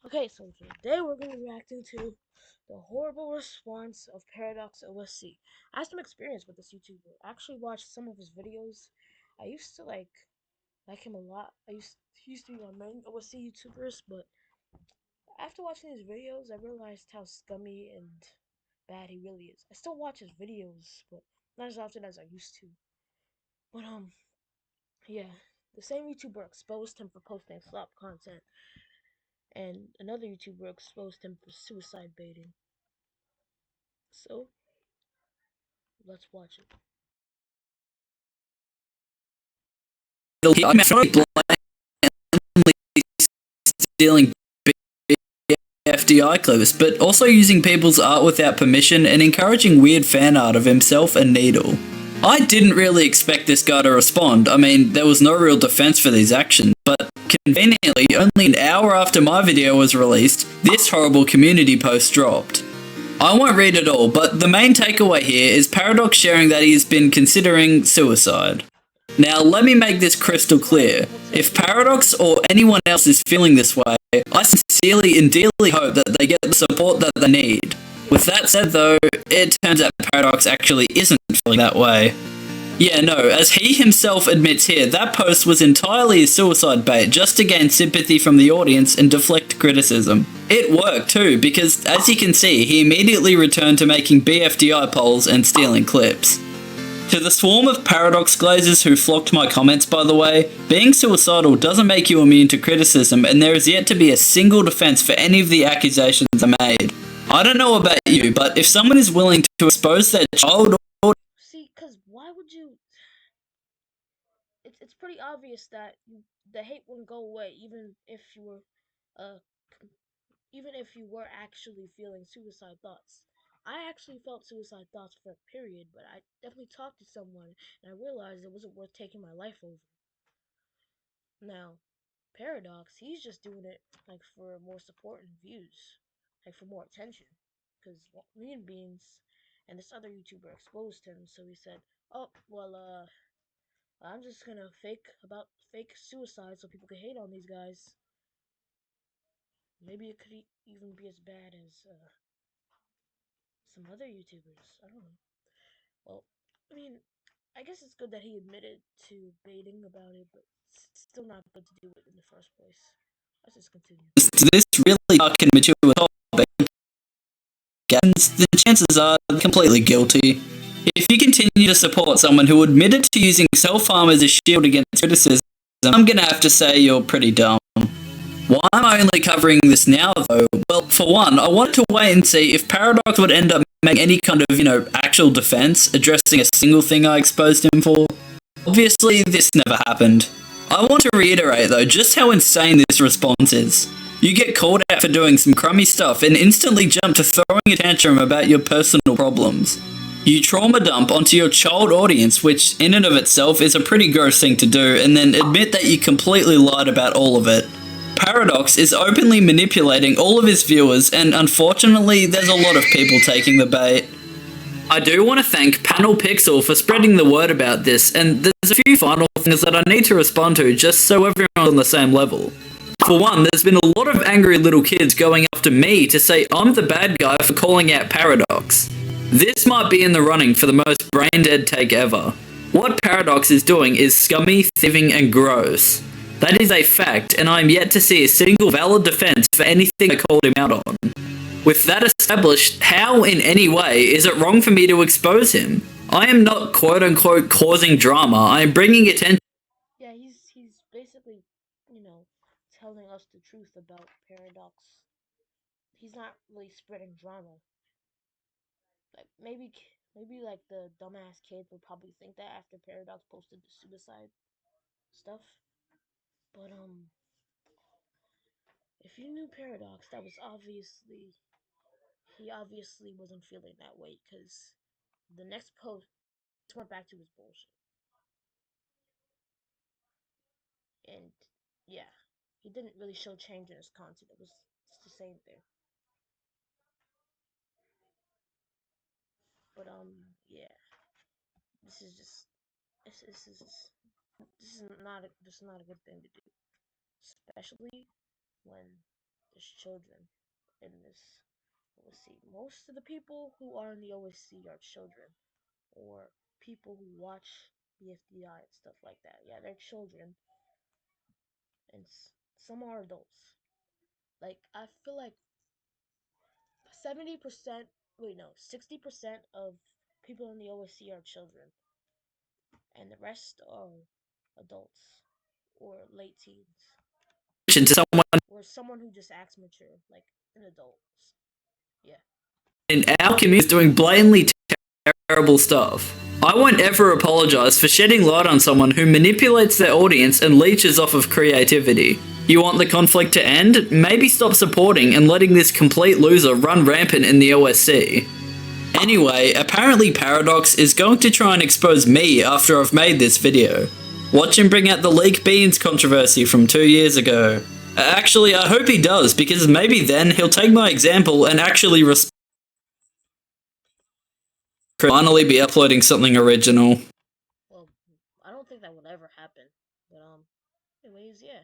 Okay, so today we're going to be reacting to the horrible response of Paradox OSC. I have some experience with this YouTuber. I actually watched some of his videos. I used to like him a lot. He used to be my main OSC YouTubers, but after watching his videos, I realized how scummy and bad he really is. I still watch his videos, but not as often as I used to. But yeah, the same YouTuber exposed him for posting slop content, and another YouTuber exposed him for suicide baiting. So let's watch it. I'm not stealing FDI clips, but also using people's art without permission and encouraging weird fan art of himself and Needle. I didn't really expect this guy to respond. I mean, there was no real defense for these actions, but conveniently, only an hour after my video was released, this horrible community post dropped. I won't read it all, but the main takeaway here is Paradox sharing that he's been considering suicide. Now, let me make this crystal clear. If Paradox or anyone else is feeling this way, I sincerely and dearly hope that they get the support that they need. With that said though, it turns out Paradox actually isn't feeling that way. Yeah, no, as he himself admits here, that post was entirely a suicide bait just to gain sympathy from the audience and deflect criticism. It worked too, because as you can see, he immediately returned to making BFDI polls and stealing clips. To the swarm of Paradox glazers who flocked my comments, by the way, being suicidal doesn't make you immune to criticism, and there is yet to be a single defense for any of the accusations I made. I don't know about you, but if someone is willing to expose their child or See, cause why would you? It's pretty obvious that the hate wouldn't go away uh even if you were actually feeling suicide thoughts. I actually felt suicide thoughts for a period, but I definitely talked to someone and I realized it wasn't worth taking my life over. Now, Paradox, he's just doing it like for more support and views, like for more attention. Because Mean Beans and this other YouTuber exposed him, so he said, "Oh, well, I'm just gonna fake suicide so people can hate on these guys. Maybe it could even be as bad as some other YouTubers. I don't know. Well, I mean, I guess it's good that he admitted to baiting about it, but it's still not good to do it in the first place. Let's just continue. to this really dark and mature topic, the chances are completely guilty. If you continue to support someone who admitted to using self-harm as a shield against criticism, I'm gonna have to say you're pretty dumb. Why am I only covering this now, though? Well, for one, I wanted to wait and see if Paradox would end up making any kind of, actual defense, addressing a single thing I exposed him for. Obviously, this never happened. I want to reiterate, though, just how insane this response is. You get called out for doing some crummy stuff and instantly jump to throwing a tantrum about your personal problems. You trauma dump onto your child audience, which in and of itself is a pretty gross thing to do, and then admit that you completely lied about all of it. Paradox is openly manipulating all of his viewers, and unfortunately, there's a lot of people taking the bait. I do want to thank Panel Pixel for spreading the word about this, and there's a few final things that I need to respond to just so everyone's on the same level. For one, there's been a lot of angry little kids going after me to say I'm the bad guy for calling out Paradox. This might be in the running for the most brain-dead take ever. What Paradox is doing is scummy, thieving, and gross. That is a fact, and I am yet to see a single valid defense for anything I called him out on. With that established, how in any way is it wrong for me to expose him? I am not quote-unquote causing drama, I am bringing attention. Yeah, he's basically, telling us the truth about Paradox. He's not really spreading drama. Like maybe like the dumbass kid would probably think that after Paradox posted the suicide stuff. But if you knew Paradox, that was obviously he obviously wasn't feeling that way because the next post went back to his bullshit. And yeah, he didn't really show change in his content. It's the same thing. But yeah, this is just this is this is not a good thing to do, especially when there's children in this OSC. Most of the people who are in the OSC are children, or people who watch BFDI and stuff like that. Yeah, they're children, and some are adults. Like I feel like 70%, wait no, 60% of people in the OSC are children, and the rest are adults or late teens, To someone or someone who just acts mature, like an adult. Yeah. in our community is doing blatantly terrible stuff. I won't ever apologise for shedding light on someone who manipulates their audience and leeches off of creativity. You want the conflict to end? Maybe stop supporting and letting this complete loser run rampant in the OSC. Anyway, apparently Paradox is going to try and expose me after I've made this video. Watch him bring out the leak beans controversy from 2 years ago. Actually, I hope he does, because maybe then he'll take my example and actually finally be uploading something original. Well, I don't think that would ever happen. But anyways, yeah.